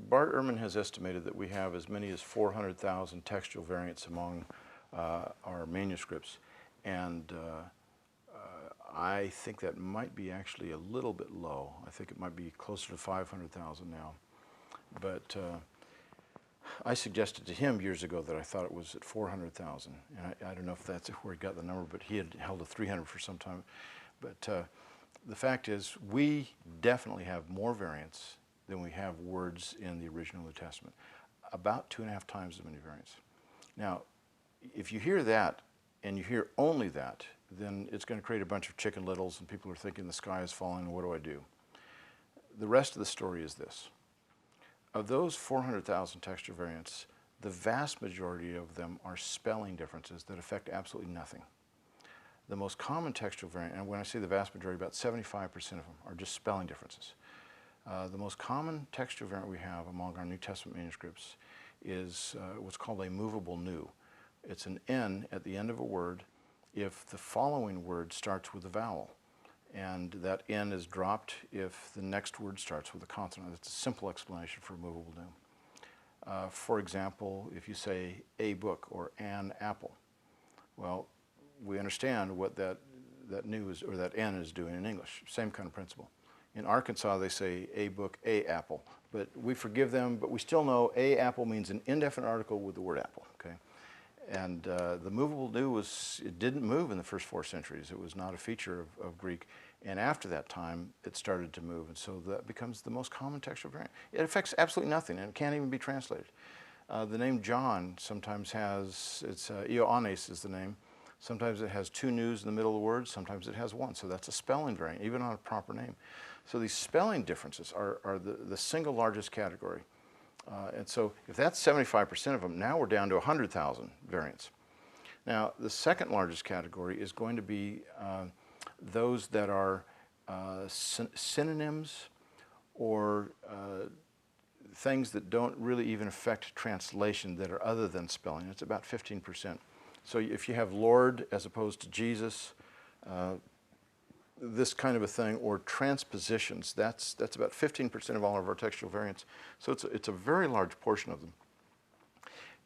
Bart Ehrman has estimated that we have as many as 400,000 textual variants among our manuscripts, and I think that might be actually a little bit low. I think it might be closer to 500,000 now. But I suggested to him years ago that I thought it was at 400,000. And I don't know if that's where he got the number, but he had held a 300 for some time. But the fact is, we definitely have more variants than we have words in the original New Testament. About 2.5 times as many variants. Now, if you hear that, and you hear only that, then it's going to create a bunch of chicken littles, and people are thinking the sky is falling, and what do I do? The rest of the story is this. Of those 400,000 textual variants, the vast majority of them are spelling differences that affect absolutely nothing. The most common textual variant, and when I say the vast majority, about 75% of them are just spelling differences. The most common textual variant we have among our New Testament manuscripts is what's called a movable nu. It's an N at the end of a word if the following word starts with a vowel, and that N is dropped if the next word starts with a consonant. That's a simple explanation for movable nu. For example, if you say a book or an apple, well, we understand what that nu is, or that N is doing in English. Same kind of principle. In Arkansas, they say a book, a apple, but we forgive them, but we still know a apple means an indefinite article with the word apple, okay? And the movable nu it didn't move in the first 4 centuries. It was not a feature of Greek. And after that time, it started to move. And so that becomes the most common textual variant. It affects absolutely nothing, and it can't even be translated. The name John sometimes has, Ioannis is the name. Sometimes it has 2 nus in the middle of the word. Sometimes it has 1. So that's a spelling variant, even on a proper name. So these spelling differences are the single largest category. And so if that's 75% of them, now we're down to 100,000 variants. Now, the second largest category is going to be those that are synonyms or things that don't really even affect translation that are other than spelling. It's about 15%. So if you have Lord as opposed to Jesus, this kind of a thing, or transpositions, that's about 15% of all of our textual variants. So it's a very large portion of them.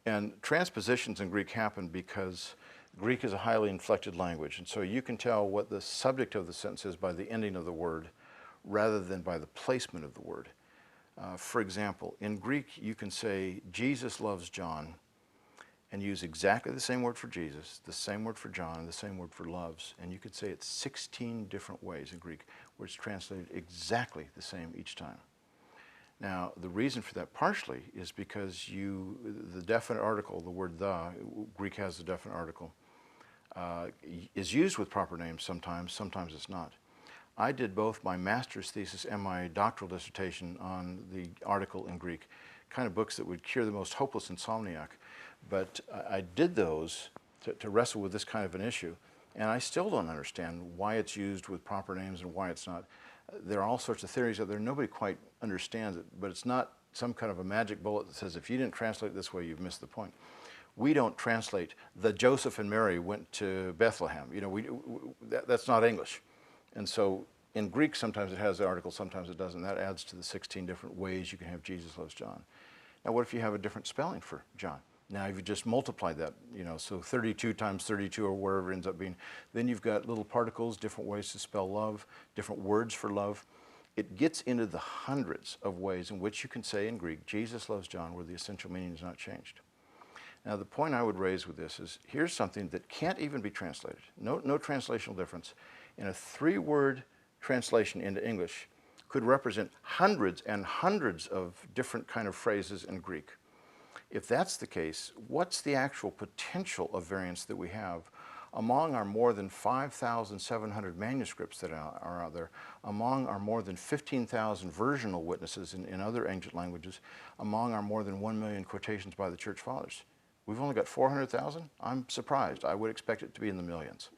And transpositions in Greek happen because Greek is a highly inflected language, and so you can tell what the subject of the sentence is by the ending of the word rather than by the placement of the word. For example, in Greek you can say Jesus loves John and use exactly the same word for Jesus, the same word for John, and the same word for loves. And you could say it 16 different ways in Greek where it's translated exactly the same each time. Now, the reason for that partially is because the definite article, the word the, Greek has a definite article, is used with proper names sometimes it's not. I did both my master's thesis and my doctoral dissertation on the article in Greek, kind of books that would cure the most hopeless insomniac. But I did those to wrestle with this kind of an issue, and I still don't understand why it's used with proper names and why it's not. There are all sorts of theories out there. Nobody quite understands it, but it's not some kind of a magic bullet that says if you didn't translate it this way, you've missed the point. We don't translate the Joseph and Mary went to Bethlehem. You know, that's not English. And so in Greek, sometimes it has the article, sometimes it doesn't. That adds to the 16 different ways you can have Jesus loves John. Now, what if you have a different spelling for John? Now, if you just multiply that, you know, so 32 times 32 or wherever it ends up being, then you've got little particles, different ways to spell love, different words for love. It gets into the hundreds of ways in which you can say in Greek, Jesus loves John, where the essential meaning is not changed. Now, the point I would raise with this is, here's something that can't even be translated. No translational difference. In a 3-word translation into English could represent hundreds and hundreds of different kind of phrases in Greek. If that's the case, what's the actual potential of variance that we have among our more than 5,700 manuscripts that are out there, among our more than 15,000 versional witnesses in other ancient languages, among our more than 1 million quotations by the Church Fathers? We've only got 400,000? I'm surprised. I would expect it to be in the millions.